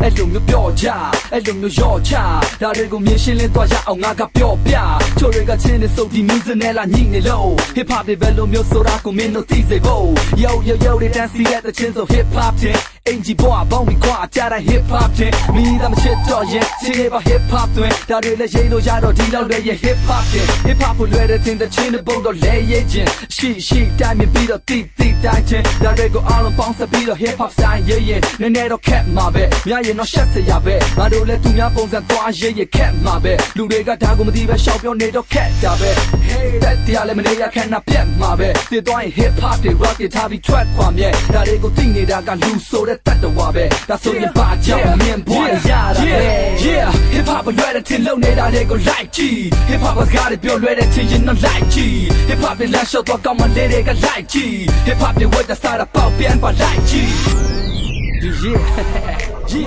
အဲ့လိုမျိုးပြောကြအဲ့လိုမျိုးရော့ချဒါတွေကိုမြင်ရှင်းလင်းသွားရအောင်ငါကပြောပြချိုတွေကချင်းနေစုပ်ဒီ music နဲ့လာညှိနေလို့ hip hop တွေဘယ်လိုမျိုးဆိုတာကိုမင်းတို့သိစေဖို့ yo yo yo တွေ dance တဲ့တဲ့ချင်းဆို hip hop ချင်းအင်ဂျီဘောဘောင်းပြီးကွာကြတဲ့ hip hop ချင်းမိသားမချစ်တော့ရင်ချင်းနေပါ hip hop တွေဒါတွေလည်းရေးလို့ရတော့ဒီလောက်လည်းရဲ့ hip hop ချင်း hip hop ကိုလွယ်တဲ့တင်တဲ့ချင်းတွေပုံတော့လဲရေးချင်းရှိတိုင်းမြင်ပြီးတော့တိတိုင်းချင်းဒါတွေကိုအားလုံးပေါင်းစပ်ပြီးတော့ hip hop style ရေးနည်းနည်းတော့ခက်မှာပဲမြရင်တော့ရှက်စရာပဲငါတို့လည်းသူများပုံစံသွားရေးခက်မှာပဲလူတွေကဒါကိုမသိပဲရှောက်ပြောနေတော့ခက်တာပဲ hey တက်တရားလည်းမနေရခက်နာပြတ်မှာပဲတည်သွားရင် hip hop တွေ rock တွေထားပြီး track ခွာမြဲဒါတွေကိုသိနေတာကလူဆိုတဲ့တတ်တော်ပဲဒါဆိုရင်ပါကြောင်မြင်ပွားရတာပဲ yeah hip hop လွယ်တဲ့တင်လုံနေတာတွေကို like ကြည့် hip hop ကလည်းပြောလွယ်တဲ့တင်ရင်တော့ like ကြည့် hip hop တွေလက်ရှော့တော့ကောင်းမလေးတွေက like ကြည့် hip hop တွေဝတ်တဲ့စားတာပေါက်ပြန်ပါ like ကြည့် yeah